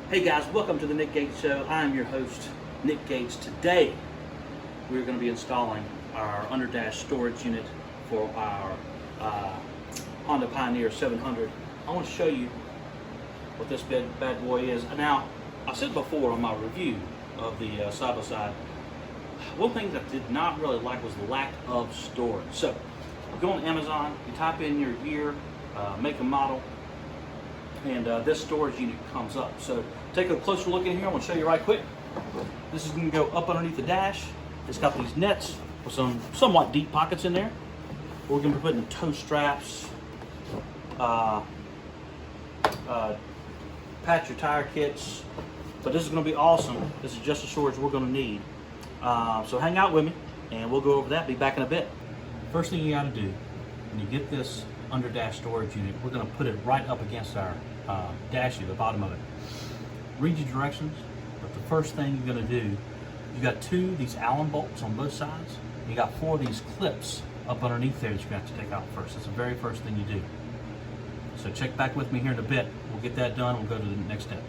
Hey guys, welcome to the Nic Gates Show. I'm your host, Nic Gates. Today, we're going to be installing our underdash storage unit for our Honda Pioneer 700. I want to show you what this bad boy is. Now, I said before on my review of the side-by-side, one thing that I did not really like was the lack of storage. So, you go on Amazon, you type in your year, make and model, and this storage unit comes up. So take a closer look in here. I'm going to show you right quick. This is going to go up underneath the dash. It's got these nets with some somewhat deep pockets in there. We're going to be putting toe straps, patch your tire kits. But this is going to be awesome. This is just the storage we're going to need. So hang out with me and we'll go over that. Be back in a bit. First thing you got to do when you get this under dash storage unit, we're going to put it right up against our dash, the bottom of it. Read your directions, but the first thing you're going to do, you got these Allen bolts on both sides. You got 4 of these clips up underneath there that you're going to have to take out first. That's the very first thing you do. So check back with me here in a bit. We'll get that done. We'll go to the next step.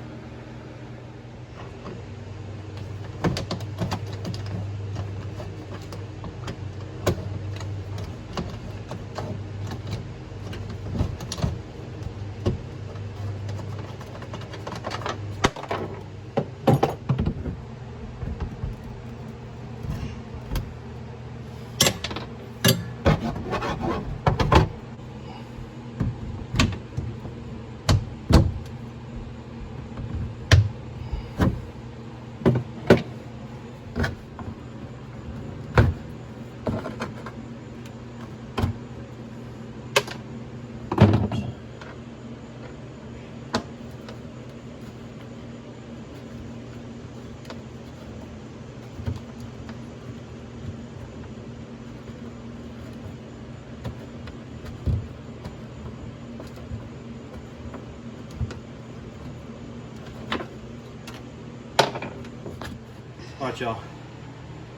All right, y'all,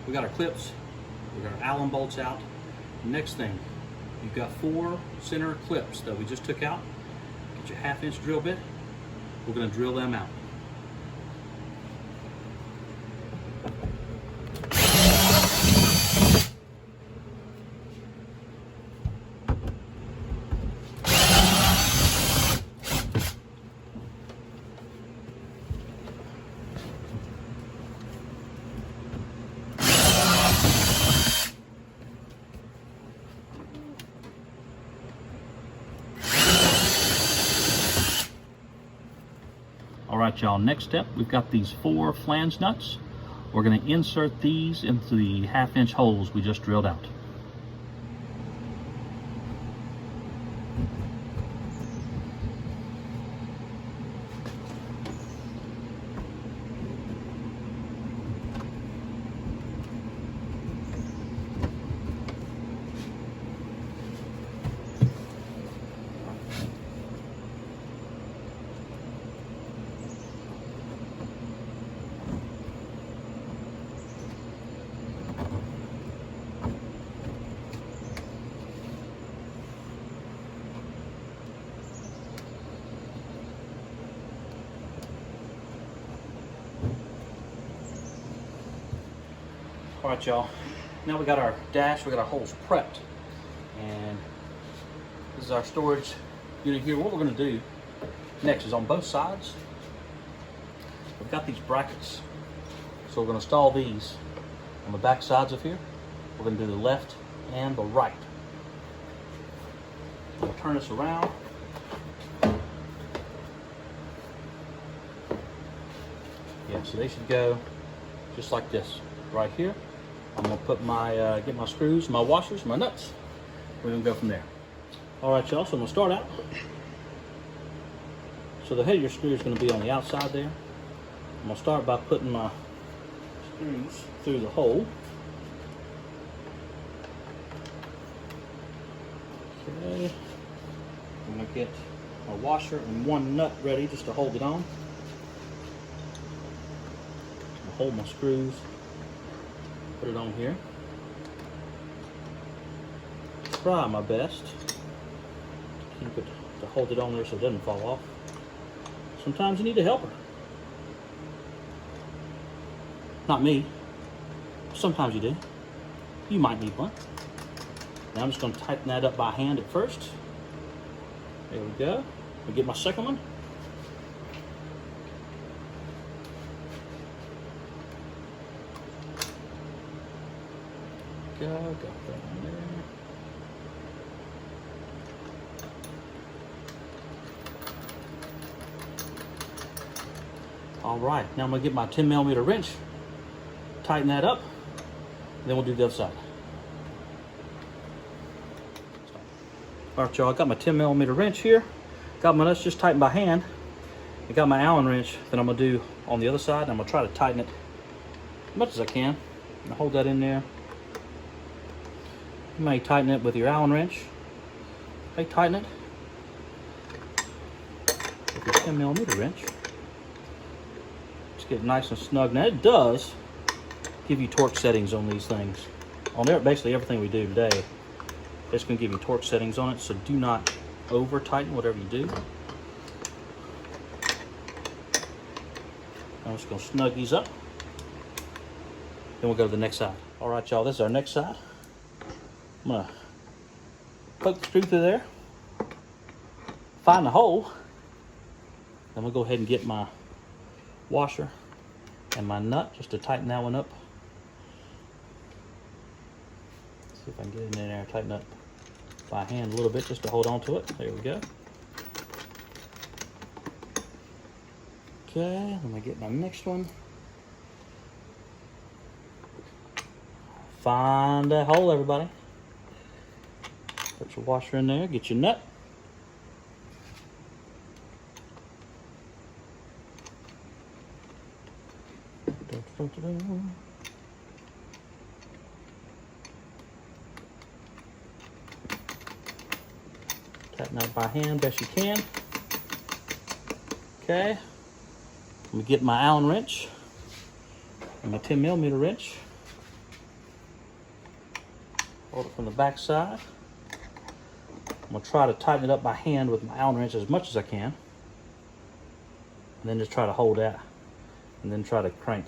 we got our clips, we got our Allen bolts out. Next thing, you've got 4 center clips that we just took out. Get your 1/2-inch drill bit. We're gonna drill them out. All right, y'all, next step, we've got these 4 flange nuts. We're going to insert these into the 1/2-inch holes we just drilled out. All right, y'all, now we got our dash, we got our holes prepped, and this is our storage unit here. What we're going to do next is on both sides, we've got these brackets, so we're going to install these on the back sides of here. We're going to do the left and the right. We'll turn this around. Yeah, so they should go just like this right here. I'm gonna put my get my screws, my washers, my nuts. We're gonna go from there. All right, y'all. So I'm gonna start out. So the head of your screw is gonna be on the outside there. I'm gonna start by putting my screws through the hole. Okay. I'm gonna get a washer and 1 nut ready just to hold it on. I'll hold my screws. Put it on here. Try my best to keep it, to hold it on there so it doesn't fall off. Sometimes you need a helper. Not me. Sometimes you do. You might need one. Now I'm just going to tighten that up by hand at first. There we go. I'll get my second one. Got that in there. All right, now I'm gonna get my 10mm wrench, tighten that up, then we'll do the other side. All right, y'all, I got my 10mm wrench here. Got my nuts just tightened by hand. I got my Allen wrench that I'm gonna do on the other side. I'm gonna try to tighten it as much as I can. I'll hold that in there. You may tighten it with your Allen wrench. You may tighten it with your 10mm wrench. Just get it nice and snug. Now it does give you torque settings on these things. On basically everything we do today, it's going to give you torque settings on it, so do not over tighten whatever you do. I'm just going to snug these up. Then we'll go to the next side. All right, y'all, this is our next side. I'm going to poke the screw through there, find the hole, then we'll go ahead and get my washer and my nut just to tighten that one up. See if I can get it in there, tighten up by hand a little bit just to hold on to it. There we go. Okay, let me get my next one. Find that hole, everybody. Put your washer in there, get your nut. Tighten up by hand best you can. Okay. Let me get my Allen wrench and my 10mm wrench. Hold it from the back side. I'm going to try to tighten it up by hand with my Allen wrench as much as I can. And then just try to hold that. And then try to crank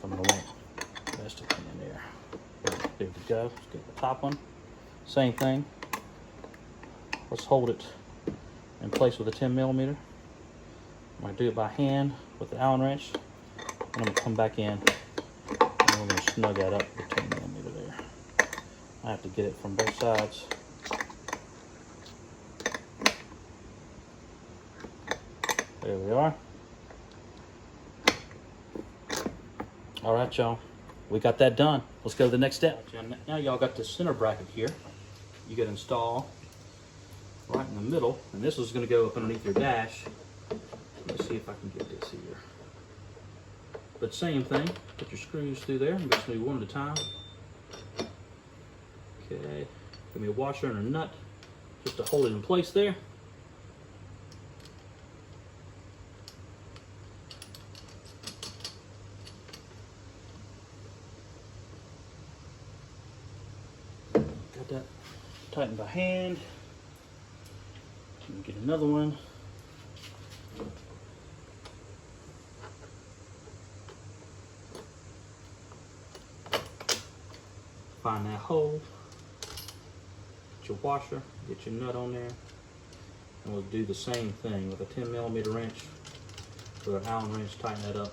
them away. Best I can there. There we go. Let's get the top one. Same thing. Let's hold it in place with a 10mm. I'm going to do it by hand with the Allen wrench. And I'm going to come back in and we're going to snug that up with 10mm there. I have to get it from both sides. There we are. All right, y'all. We got that done. Let's go to the next step. Now y'all got the center bracket here. You got to install right in the middle, and this is going to go up underneath your dash. Let's see if I can get this here. But same thing. Put your screws through there. I'm just going to do one at a time. Okay. Give me a washer and a nut just to hold it in place there. Got that tightened by hand. Get another one. Find that hole. Get your washer. Get your nut on there. And we'll do the same thing with a 10mm wrench. With an Allen wrench, tighten that up.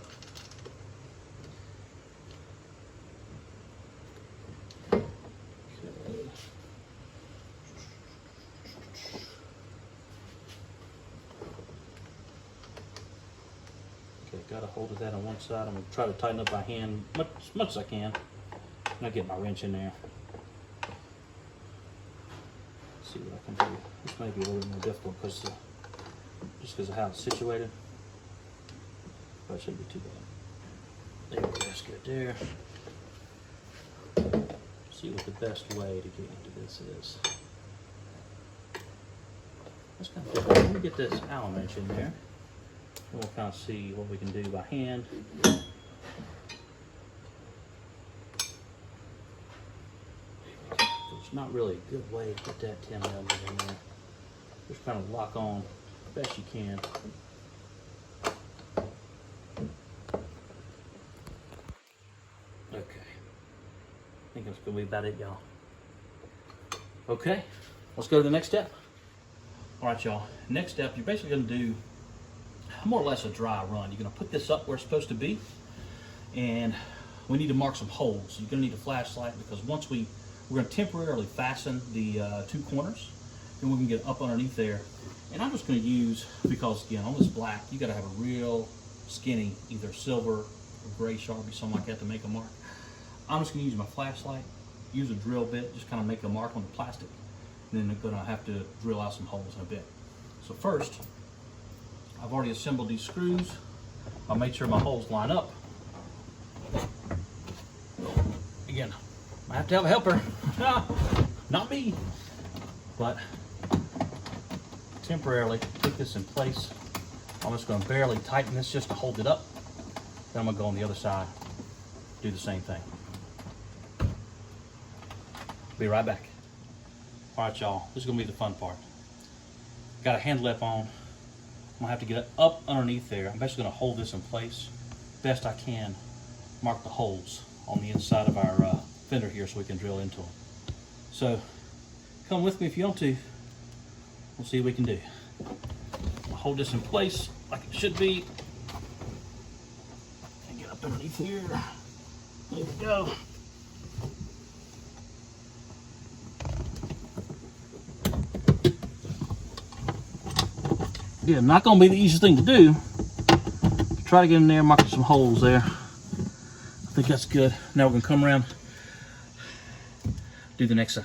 Got a hold of that on one side. I'm going to try to tighten up by hand as much as I can. And I'll get my wrench in there. See what I can do. This may be a little bit more difficult because just because of how it's situated. But it shouldn't be too bad. There we go. That's good there. See what the best way to get into this is. That's kind of difficult. Let me get this Allen wrench in there. And we'll kind of see what we can do by hand. It's not really a good way to put that 10mm in there. Just kind of lock on best you can. that's gonna be about it, y'all. Okay, let's go to the next step. All right, y'all. Next step, you're basically gonna do more or less a dry run. You're gonna put this up where it's supposed to be, and we need to mark some holes. You're gonna need a flashlight because once we're gonna temporarily fasten the 2 corners, then we can get up underneath there. And I'm just gonna use, because again, on this black, you gotta have a real skinny, either silver or gray Sharpie, something like that to make a mark. I'm just gonna use my flashlight, use a drill bit, just kind of make a mark on the plastic. And then I'm gonna have to drill out some holes in a bit. So first, I've already assembled these screws. I'll make sure my holes line up. Again, I have to have a helper. Not me. But temporarily put this in place. I'm just going to barely tighten this just to hold it up. Then I'm going to go on the other side, do the same thing. Be right back. All right, y'all, this is going to be the fun part. Got a hand lip on. I'm going to have to get it up underneath there. I'm basically going to hold this in place best I can. Mark the holes on the inside of our fender here so we can drill into them. So come with me if you want to. We'll see what we can do. I'll hold this in place like it should be. And get up underneath here. There we go. Yeah, not gonna be the easiest thing to do. Try to get in there, mark some holes there. I think that's good. Now we're gonna come around, do the next side.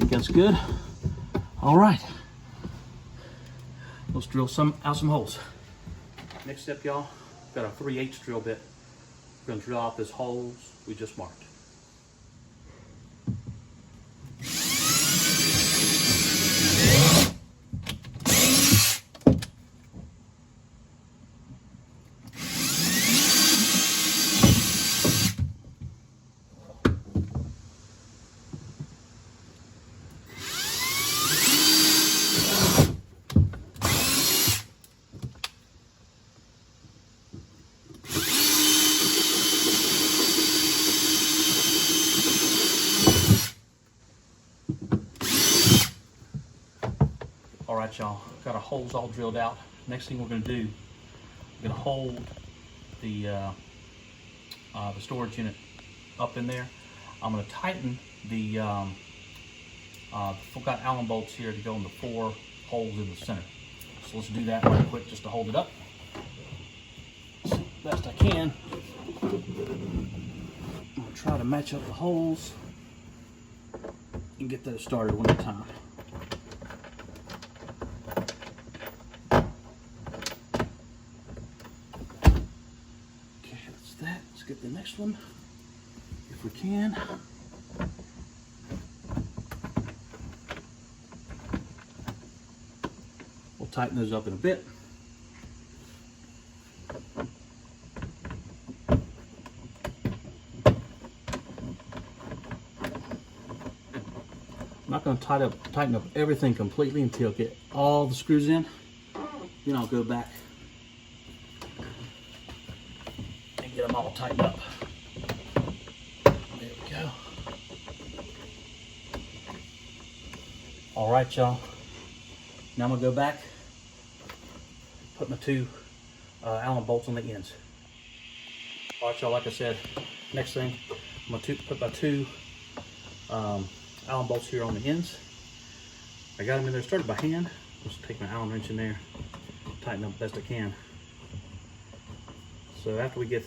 That's good. All right, let's drill out some holes. Next step, y'all, got a 3/8 drill bit. We're gonna drill out these holes we just marked. All right, y'all, got our holes all drilled out. Next thing we're gonna do, we're gonna hold the storage unit up in there. I'm gonna tighten the, we've got Allen bolts here to go in the 4 holes in the center. So let's do that real quick just to hold it up. Best I can. I'm gonna try to match up the holes and get those started one at a time. Let's get the next one, if we can. We'll tighten those up in a bit. I'm not going to tighten up everything completely until I get all the screws in. Then I'll go back and get them all tightened up. There we go. All right, y'all. Now I'm gonna go back, put my 2 Allen bolts on the ends. All right, y'all, like I said, next thing, I'm gonna put my 2 Allen bolts here on the ends. I got them in there, started by hand. Just take my Allen wrench in there, tighten up best I can. So after we get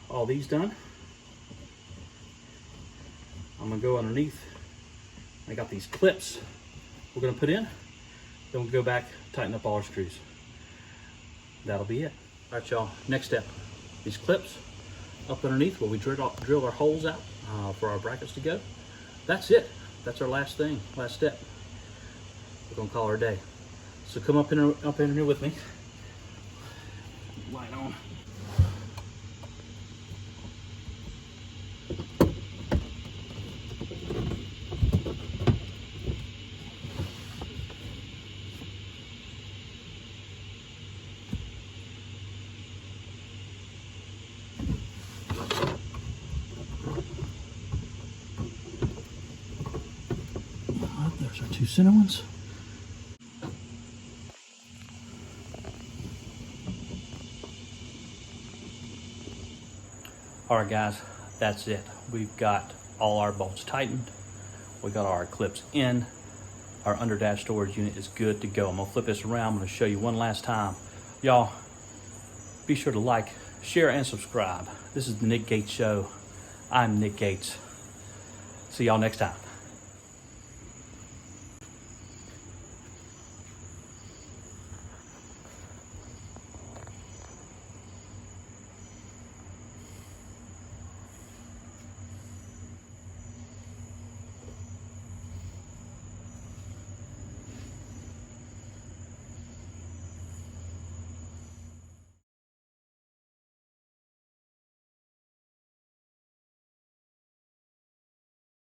all these done, I'm gonna go underneath. I got these clips we're gonna put in. Then we'll go back, tighten up all our screws. That'll be it. All right, y'all, next step. These clips up underneath where we drill our holes out for our brackets to go. That's it. That's our last thing, last step. We're gonna call it a day. So come up in here with me. Light on. center ones. All right, guys, that's it. We've got all our bolts tightened. We got our clips in. Our under dash storage unit is good to go. I'm gonna flip this around. I'm gonna show you one last time. Y'all, be sure to like, share, and subscribe. This is the Nic Gates Show. I'm Nic Gates. See y'all next time.